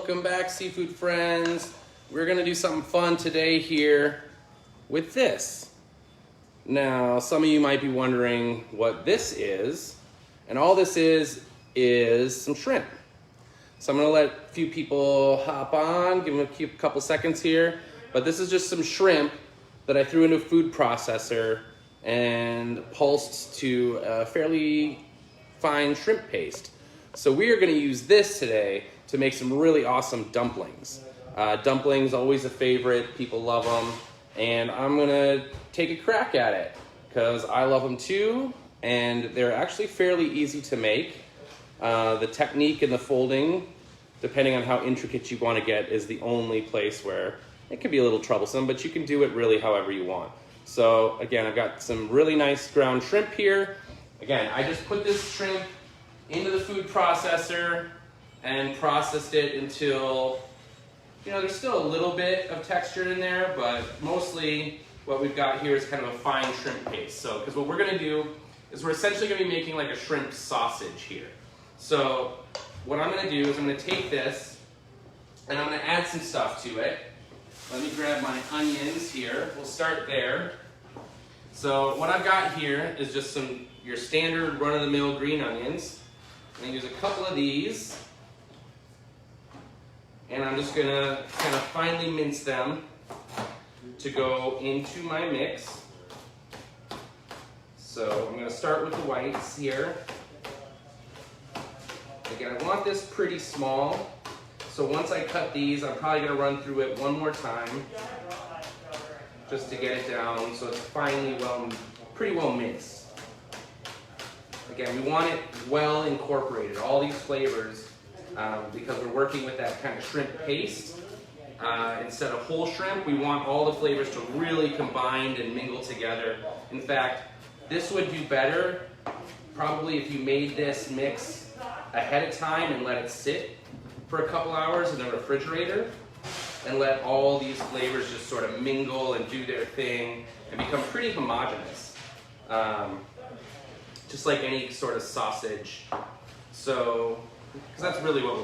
Welcome back, seafood friends. We're gonna do something fun today here with this. Now, some of you might be wondering what this is, and all this is some shrimp. So I'm gonna let a few people hop on, give them a couple seconds here, but this is just some shrimp that I threw into a food processor and pulsed to a fairly fine shrimp paste. So we are gonna use this today to make some really awesome dumplings. Dumplings, always a favorite, people love them, and I'm gonna take a crack at it because I love them too, and they're actually fairly easy to make. The technique and the folding, depending on how intricate you wanna get, is the only place where it can be a little troublesome, but you can do it really however you want. So again, I've got some really nice ground shrimp here. Again, I just put this shrimp into the food processor and processed it until, there's still a little bit of texture in there, but mostly what we've got here is kind of a fine shrimp paste. So, because what we're gonna do is we're essentially gonna be making like a shrimp sausage here. So what I'm gonna do is I'm gonna take this and I'm gonna add some stuff to it. Let me grab my onions here. We'll start there. So what I've got here is just your standard run-of-the-mill green onions. I'm gonna use a couple of these, and I'm just gonna kind of finely mince them to go into my mix. So I'm gonna start with the whites here. Again, I want this pretty small, so once I cut these, I'm probably gonna run through it one more time just to get it down so it's finely pretty well minced. Again, we want it well incorporated, all these flavors, because we're working with that kind of shrimp paste. Instead of whole shrimp, we want all the flavors to really combine and mingle together. In fact, this would do better probably if you made this mix ahead of time and let it sit for a couple hours in the refrigerator and let all these flavors just sort of mingle and do their thing and become pretty homogeneous. Just like any sort of sausage. So, because that's really what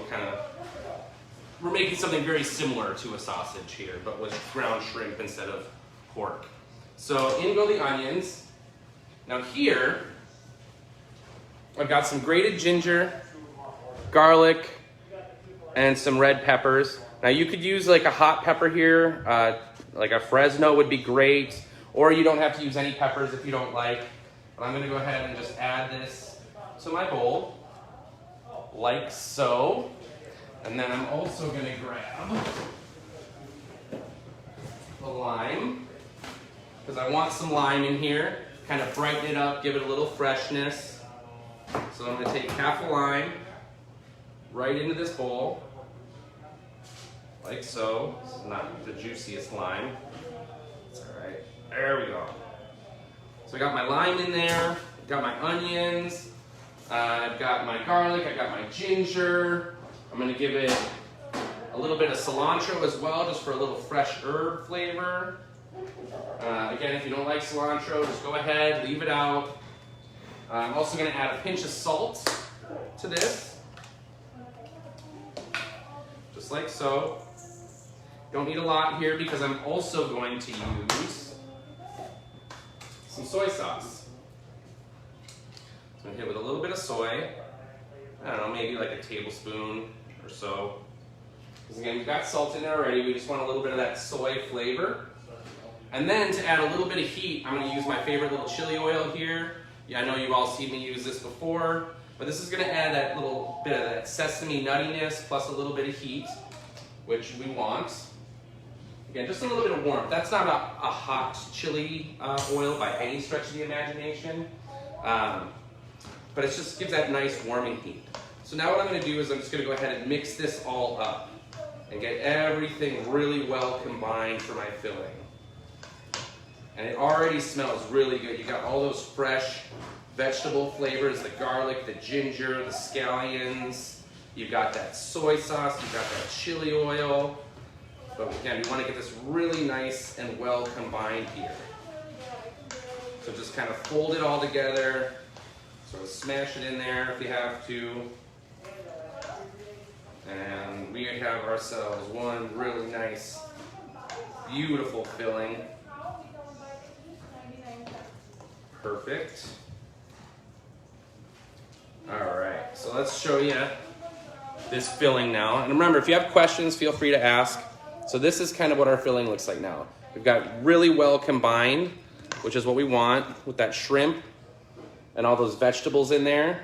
we're making something very similar to a sausage here, but with ground shrimp instead of pork. So in go the onions. Now here, I've got some grated ginger, garlic, and some red peppers. Now you could use like a hot pepper here, like a Fresno would be great, or you don't have to use any peppers if you don't like. But I'm gonna go ahead and just add this to my bowl, like so. And then I'm also gonna grab the lime, because I want some lime in here, kind of brighten it up, give it a little freshness. So I'm gonna take half a lime right into this bowl, like so. This is not the juiciest lime. It's all right, there we go. So I got my lime in there, got my onions, I've got my garlic, I got my ginger. I'm gonna give it a little bit of cilantro as well, just for a little fresh herb flavor. Again, if you don't like cilantro, just go ahead, leave it out. I'm also gonna add a pinch of salt to this, just like so. Don't need a lot here because I'm also going to use some soy sauce. So I'm gonna hit with a little bit of soy. I don't know, maybe like a tablespoon or so. Because again, we've got salt in there already. We just want a little bit of that soy flavor. And then to add a little bit of heat, I'm gonna use my favorite little chili oil here. Yeah, I know you've all seen me use this before, but this is gonna add that little bit of that sesame nuttiness plus a little bit of heat, which we want. Again, just a little bit of warmth. That's not a hot chili oil by any stretch of the imagination, but it just gives that nice warming heat. So now what I'm gonna do is I'm just gonna go ahead and mix this all up and get everything really well combined for my filling. And it already smells really good. You got all those fresh vegetable flavors, the garlic, the ginger, the scallions. You've got that soy sauce, you've got that chili oil. But again, we want to get this really nice and well combined here. So just kind of fold it all together, sort of smash it in there if you have to. And we we have ourselves one really nice, beautiful filling. Perfect. All right, so let's show you this filling now. And remember, if you have questions, feel free to ask. So this is kind of what our filling looks like now. We've got really well combined, which is what we want, with that shrimp and all those vegetables in there.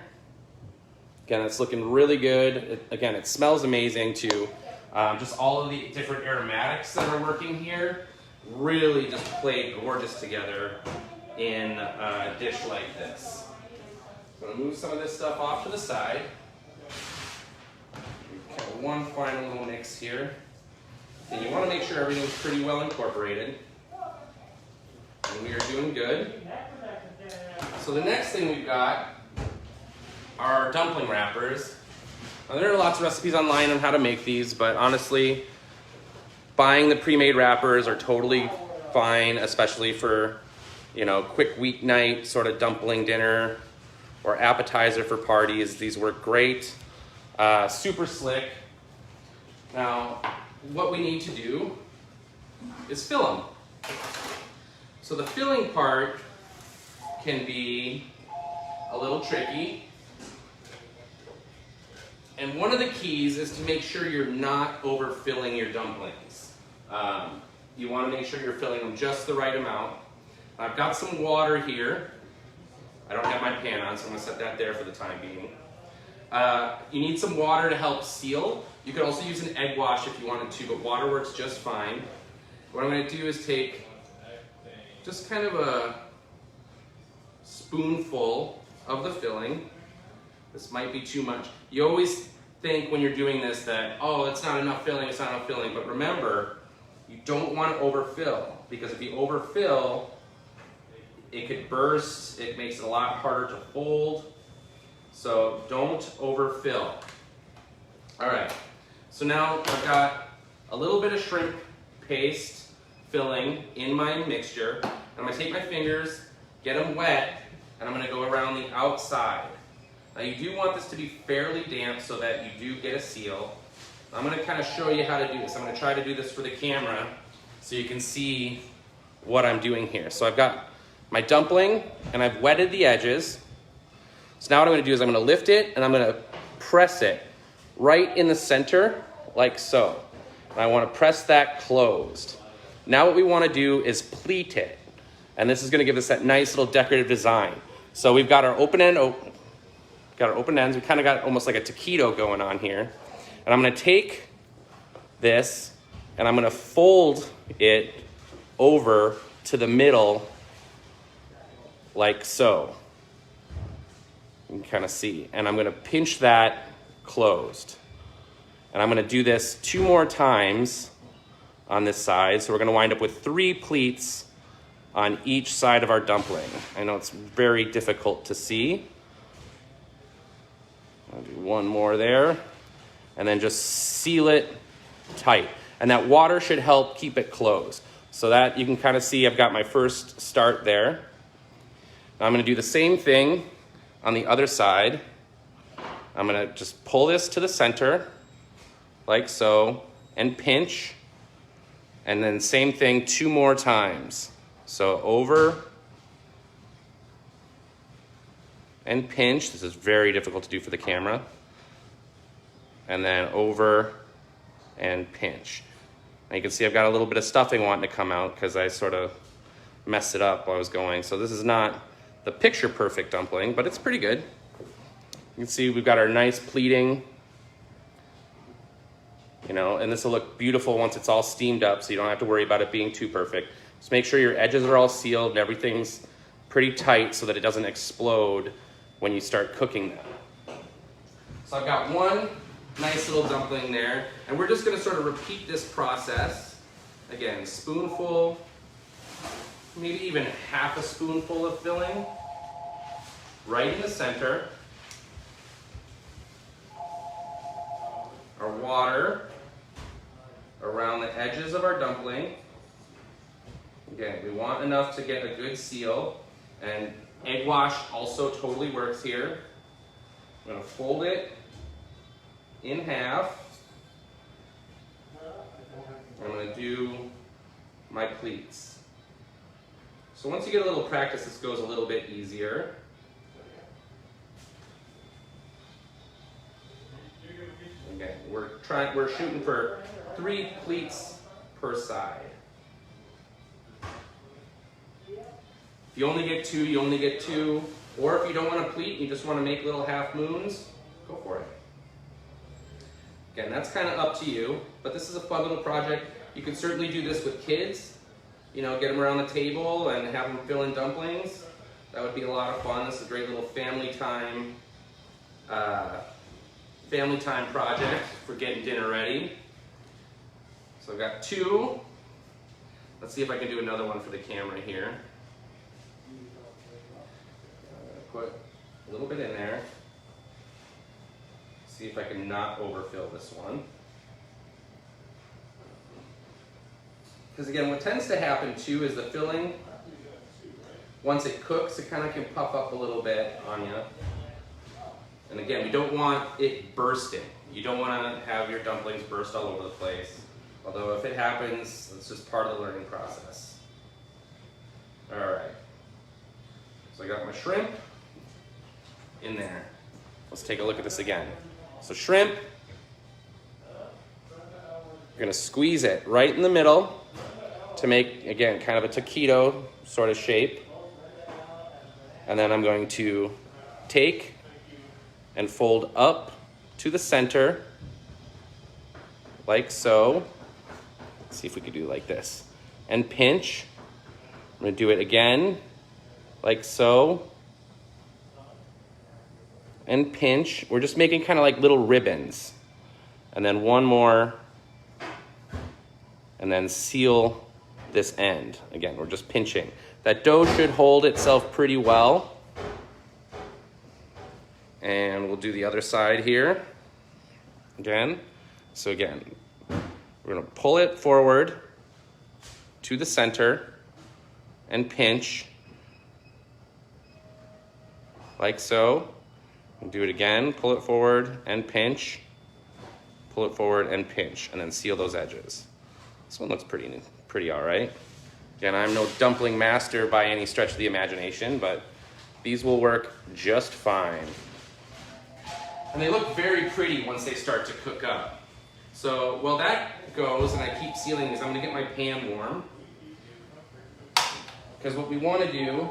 Again, it's looking really good. Again, it smells amazing too. Just all of the different aromatics that are working here really just play gorgeous together in a dish like this. I'm gonna move some of this stuff off to the side. We've got one final little mix here. And you want to make sure everything's pretty well incorporated. And we are doing good. So the next thing we've got are dumpling wrappers. Now, there are lots of recipes online on how to make these, but honestly, buying the pre-made wrappers are totally fine, especially for, you know, quick weeknight sort of dumpling dinner or appetizer for parties. These work great. Super slick. Now, what we need to do is fill them. So the filling part can be a little tricky. And one of the keys is to make sure you're not overfilling your dumplings. You want to make sure you're filling them just the right amount. I've got some water here. I don't have my pan on, so I'm going to set that there for the time being. You need some water to help seal. You could also use an egg wash if you wanted to, but water works just fine. What I'm going to do is take just kind of a spoonful of the filling. This might be too much. You always think when you're doing this that, oh, it's not enough filling, it's not enough filling. But remember, you don't want to overfill, because if you overfill, it could burst. It makes it a lot harder to fold. So don't overfill. All right, so now I've got a little bit of shrimp paste filling in my mixture. I'm gonna take my fingers, get them wet, and I'm gonna go around the outside. Now you do want this to be fairly damp so that you do get a seal. I'm gonna kind of show you how to do this. I'm gonna try to do this for the camera so you can see what I'm doing here. So I've got my dumpling and I've wetted the edges. So now what I'm gonna do is I'm gonna lift it and I'm gonna press it right in the center, like so. And I wanna press that closed. Now what we wanna do is pleat it. And this is gonna give us that nice little decorative design. So we've got our open end, got our open ends. We kind of got almost like a taquito going on here. And I'm gonna take this and I'm gonna fold it over to the middle like so. You can kind of see. And I'm gonna pinch that closed. And I'm gonna do this 2 more times on this side. So we're gonna wind up with 3 pleats on each side of our dumpling. I know it's very difficult to see. I'll do 1 more there. And then just seal it tight. And that water should help keep it closed. So that you can kind of see I've got my first start there. Now I'm gonna do the same thing on the other side. I'm gonna just pull this to the center, like so, and pinch. And then same thing 2 more times. So over and pinch. This is very difficult to do for the camera. And then over and pinch. Now you can see I've got a little bit of stuffing wanting to come out because I sort of messed it up while I was going. So this is not the picture perfect dumpling, but it's pretty good. You can see we've got our nice pleating, you know, and this will look beautiful once it's all steamed up, so you don't have to worry about it being too perfect. Just make sure your edges are all sealed and everything's pretty tight so that it doesn't explode when you start cooking them. So I've got one nice little dumpling there, and we're just gonna sort of repeat this process. Again, spoonful, maybe even half a spoonful of filling, right in the center. Our water around the edges of our dumpling. Again, we want enough to get a good seal, and egg wash also totally works here. I'm gonna fold it in half, gonna do my pleats. So once you get a little practice, this goes a little bit easier. Again, we're shooting for 3 pleats per side. If you only get 2, you only get 2. Or if you don't want to pleat, you just want to make little half moons, go for it. Again, that's kind of up to you, but this is a fun little project. You can certainly do this with kids. You know, get them around the table and have them fill in dumplings. That would be a lot of fun. This is a great little family time project for getting dinner ready. So I've got 2. Let's see if I can do another one for the camera here. Put a little bit in there. See if I can not overfill this one. Because again, what tends to happen too is the filling, once it cooks, it kind of can puff up a little bit on you. And again, we don't want it bursting. You don't want to have your dumplings burst all over the place. Although if it happens, it's just part of the learning process. All right. So I got my shrimp in there. Let's take a look at this again. So shrimp, you're gonna squeeze it right in the middle to make, again, kind of a taquito sort of shape. And then I'm going to take and fold up to the center, like so. Let's see if we could do like this. And pinch. I'm gonna do it again, like so. And pinch. We're just making kind of like little ribbons. And then one more. And then seal this end. Again, we're just pinching. That dough should hold itself pretty well. And we'll do the other side here. Again. So again, we're gonna pull it forward to the center and pinch. Like so. Do it again, pull it forward and pinch, pull it forward and pinch, and then seal those edges. This one looks pretty all right. Again, I'm no dumpling master by any stretch of the imagination, but these will work just fine. And they look very pretty once they start to cook up. So while that goes and I keep sealing these, I'm gonna get my pan warm. Because what we wanna do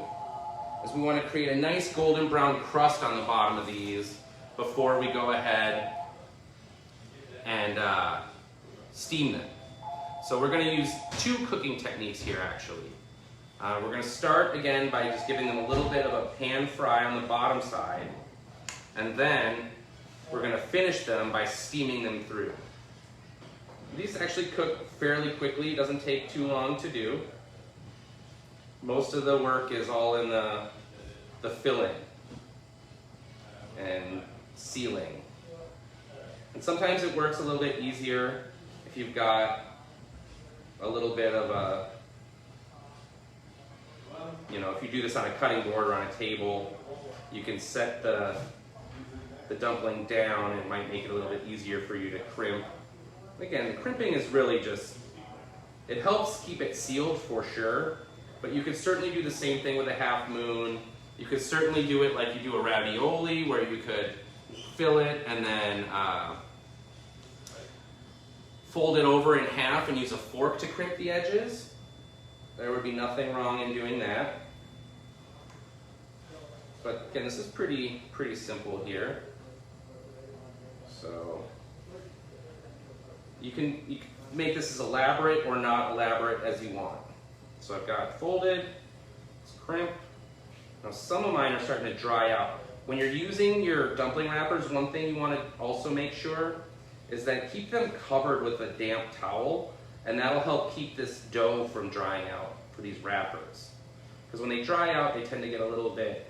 is we want to create a nice golden brown crust on the bottom of these before we go ahead and steam them. So we're going to use 2 cooking techniques here actually. We're going to start again by just giving them a little bit of a pan fry on the bottom side, and then we're going to finish them by steaming them through. These actually cook fairly quickly, it doesn't take too long to do. Most of the work is all in the filling and sealing. And sometimes it works a little bit easier if you've got a little bit of a, you know, if you do this on a cutting board or on a table, you can set the dumpling down and it might make it a little bit easier for you to crimp. Again, the crimping is really just, it helps keep it sealed for sure. But you could certainly do the same thing with a half moon. You could certainly do it like you do a ravioli, where you could fill it and then fold it over in half and use a fork to crimp the edges. There would be nothing wrong in doing that. But again, this is pretty simple here. So you can make this as elaborate or not elaborate as you want. So I've got folded, let's crimp. Now some of mine are starting to dry out. When you're using your dumpling wrappers, one thing you want to also make sure is that keep them covered with a damp towel, and that'll help keep this dough from drying out for these wrappers. Because when they dry out, they tend to get a little bit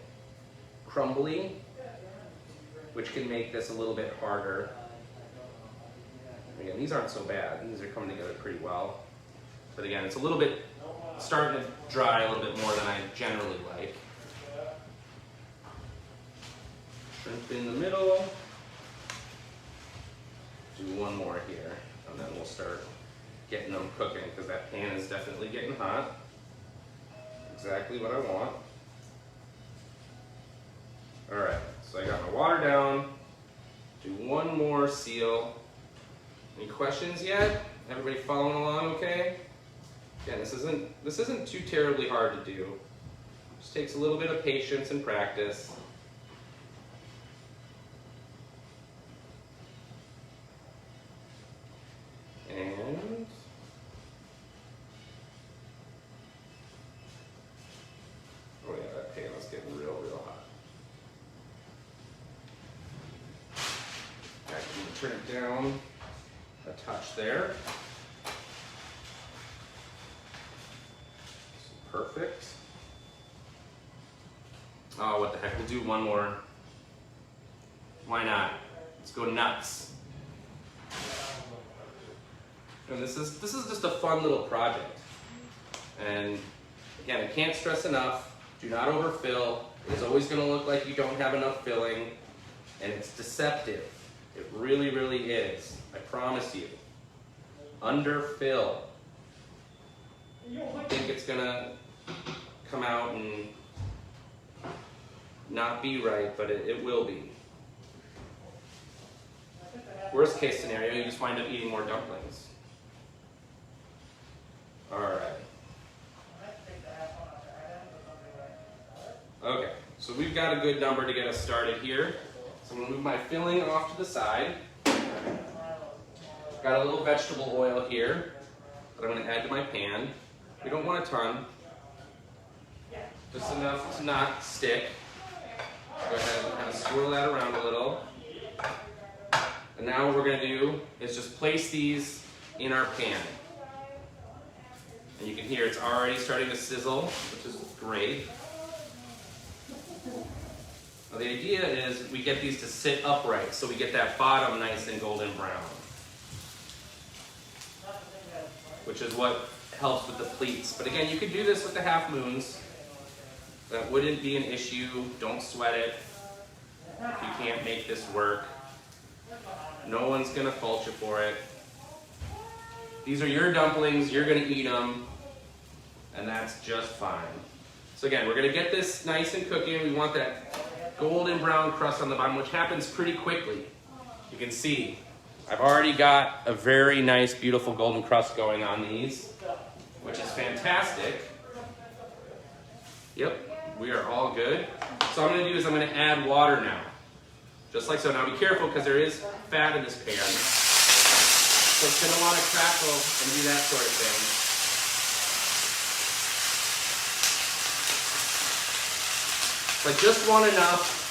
crumbly, which can make this a little bit harder. Again, these aren't so bad. These are coming together pretty well. But again, it's a little bit starting to dry a little bit more than I generally like. Shrimp in the middle. Do one more here, and then we'll start getting them cooking because that pan is definitely getting hot. Exactly what I want. All right, so I got my water down. Do one more seal. Any questions yet? Everybody following along okay? Again, this isn't too terribly hard to do. Just takes a little bit of patience and practice. And oh yeah, that pan is getting real hot. I can turn it down a touch there. Perfect. Oh, what the heck, we'll do one more. Why not? Let's go nuts. And this is just a fun little project. And again, I can't stress enough, do not overfill. It's always gonna look like you don't have enough filling, and it's deceptive. It really, really is. I promise you. Underfill. You think it's gonna come out and not be right, but it will be. Worst case scenario, you just wind up eating more dumplings. All right. Okay, so we've got a good number to get us started here. So I'm gonna move my filling off to the side. Got a little vegetable oil here that I'm gonna add to my pan. We don't want a ton, just enough to not stick. Go ahead and kind of swirl that around a little. And now what we're gonna do is just place these in our pan. And you can hear it's already starting to sizzle, which is great. Now the idea is we get these to sit upright, so we get that bottom nice and golden brown, which is what helps with the pleats. But again, you could do this with the half moons. That wouldn't be an issue. Don't sweat it if you can't make this work. No one's gonna fault you for it. These are your dumplings, you're gonna eat them, and that's just fine. So again, we're gonna get this nice and cooking. We want that golden brown crust on the bottom, which happens pretty quickly. You can see, I've already got a very nice, beautiful golden crust going on these, which is fantastic. Yep, we are all good. So what I'm gonna do is I'm gonna add water now. Just like so. Now be careful because there is fat in this pan. So it's gonna wanna crackle and do that sort of thing. But just want enough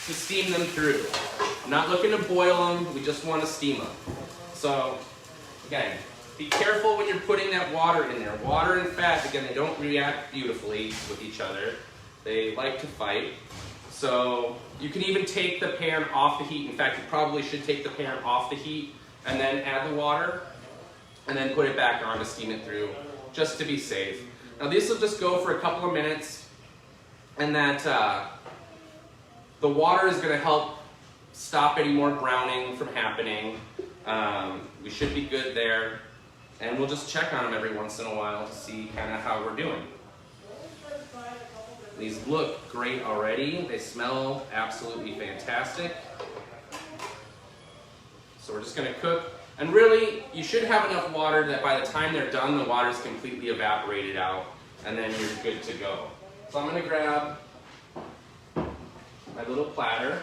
to steam them through. I'm not looking to boil them, we just want to steam them. So, again, be careful when you're putting that water in there. Water and fat, again, they don't react beautifully with each other. They like to fight. So, you can even take the pan off the heat. In fact, you probably should take the pan off the heat and then add the water and then put it back on to steam it through, just to be safe. Now this will just go for a couple of minutes, and that the water is going to help stop any more browning from happening. We should be good there, and we'll just check on them every once in a while to see kind of how we're doing. These look great already. They smell absolutely fantastic. So we're just going to cook. And really, you should have enough water that by the time they're done, the water's completely evaporated out, and then you're good to go. So I'm gonna grab my little platter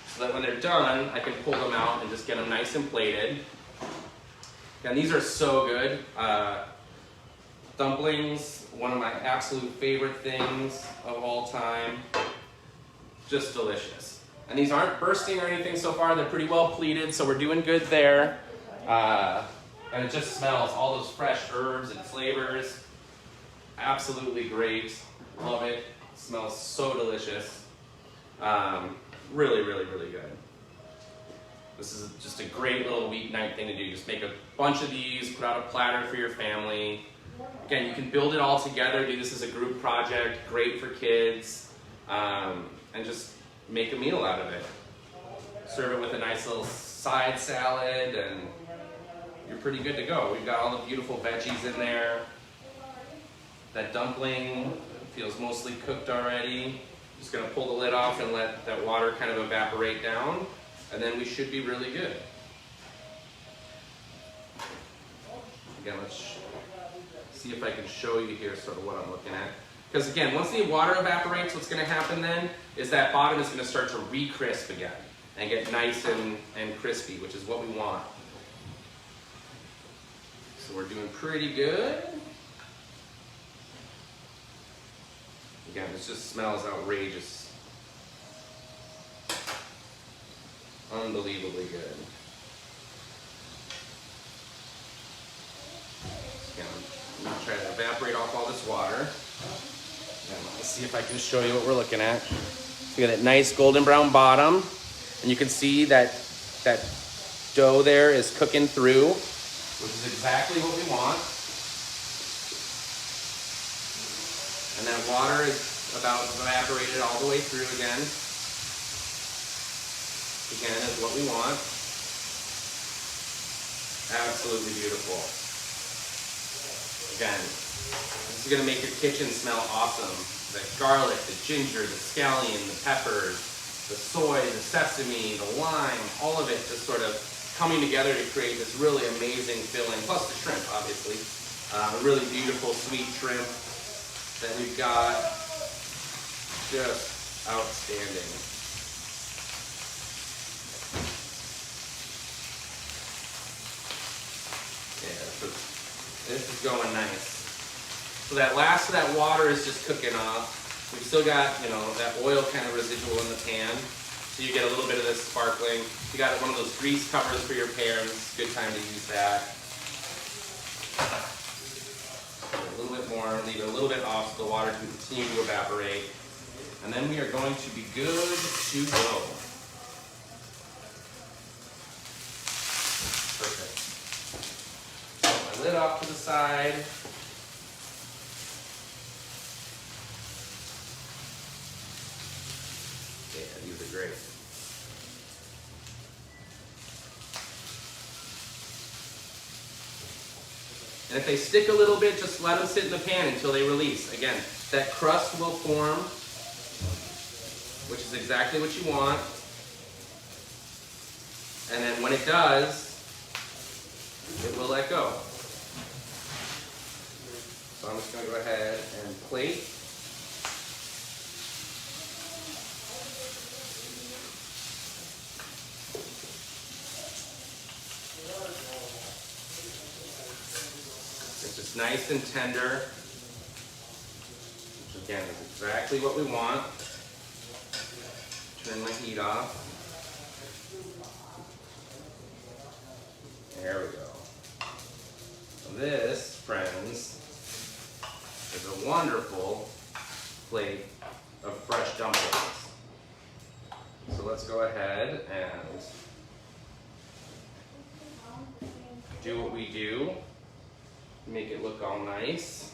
so that when they're done, I can pull them out and just get them nice and plated. And these are so good. Dumplings, one of my absolute favorite things of all time. Just delicious. And these aren't bursting or anything so far. They're pretty well pleated, so we're doing good there. And it just smells, all those fresh herbs and flavors. Absolutely great. Love it. Smells so delicious. Really, really, really good. This is just a great little weeknight thing to do. Just make a bunch of these, put out a platter for your family. Again, you can build it all together, do this as a group project, great for kids, and just make a meal out of it. serve it with a nice little side salad, and you're pretty good to go. We've got all the beautiful veggies in there. That dumpling feels mostly cooked already. Just gonna pull the lid off and let that water kind of evaporate down, and then we should be really good. Again, let's see if I can show you here sort of what I'm looking at. Because again, once the water evaporates, what's gonna happen then is that bottom is gonna start to re-crisp again and get nice and crispy, which is what we want. So we're doing pretty good. Again, this just smells outrageous. Unbelievably good. Again, I'm going to try to evaporate off all this water. And let's see if I can show you what we're looking at. So we got that nice golden brown bottom, and you can see that that dough there is cooking through, which is exactly what we want. And that water is about evaporated all the way through again. Again, is what we want. Absolutely beautiful. Again, this is gonna make your kitchen smell awesome. The garlic, the ginger, the scallion, the peppers, the soy, the sesame, the lime, all of it just sort of coming together to create this really amazing filling, plus the shrimp, obviously. A really beautiful sweet shrimp that we've got. Just outstanding. Yeah, so this is going nice. So that last of that water is just cooking off. We've still got, you know, that oil kind of residual in the pan. So you get a little bit of this sparkling. You got one of those grease covers for your pans. Good time to use that. A little bit more, leave it a little bit off so the water can continue to evaporate. And then we are going to be good to go. Perfect. Put my lid off to the side. Yeah, these are great. And if they stick a little bit, just let them sit in the pan until they release. Again, that crust will form, which is exactly what you want. And then when it does, it will let go. So I'm just going to go ahead and plate. It's just nice and tender, which again is exactly what we want. Turn my heat off. There we go. So this, friends, is a wonderful plate of fresh dumplings. So let's go ahead and do what we do. Make it look all nice.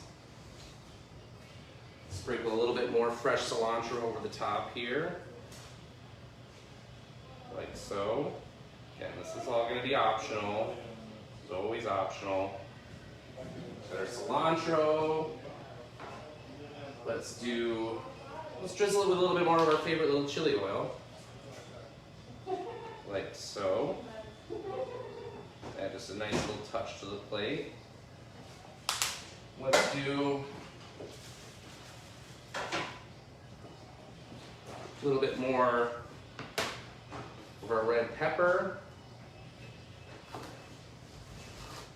Sprinkle a little bit more fresh cilantro over the top here. Like so. Again, this is all going to be optional. It's always optional. Got our cilantro. Let's drizzle it with a little bit more of our favorite little chili oil. Like so. Add just a nice little touch to the plate. Let's do a little bit more of our red pepper.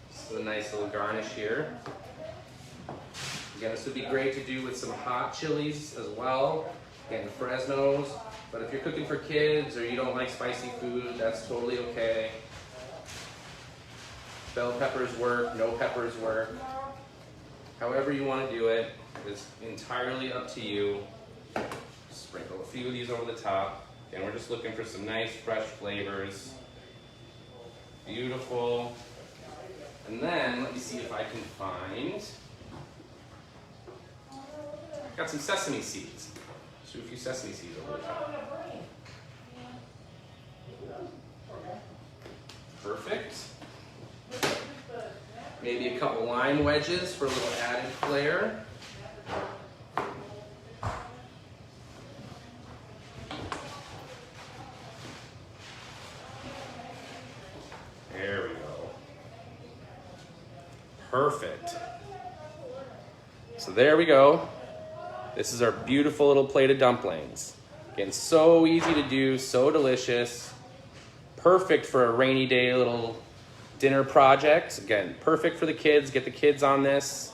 This is a nice little garnish here. Again, this would be great to do with some hot chilies as well. Again, Fresno's. But if you're cooking for kids or you don't like spicy food, that's totally okay. Bell peppers work, no peppers work. However you want to do it is entirely up to you. Sprinkle a few of these over the top. And we're just looking for some nice fresh flavors. Beautiful. And then, let me see if I can find, got some sesame seeds. Just do a few sesame seeds over the top. Maybe a couple lime wedges for a little added flair. There we go. Perfect. So there we go. This is our beautiful little plate of dumplings. Again, so easy to do, so delicious. Perfect for a rainy day little dinner project. Again, perfect for the kids. Get the kids on this.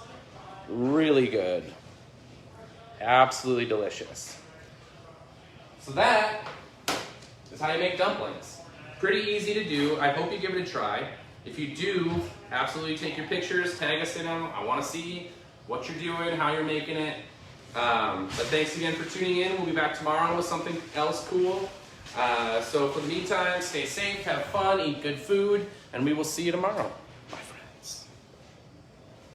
Really good. Absolutely delicious. So that is how you make dumplings. Pretty easy to do. I hope you give it a try. If you do, absolutely take your pictures, tag us in them. I want to see what you're doing, how you're making it. But thanks again for tuning in. We'll be back tomorrow with something else cool. So for the meantime, stay safe, have fun, eat good food, and we will see you tomorrow.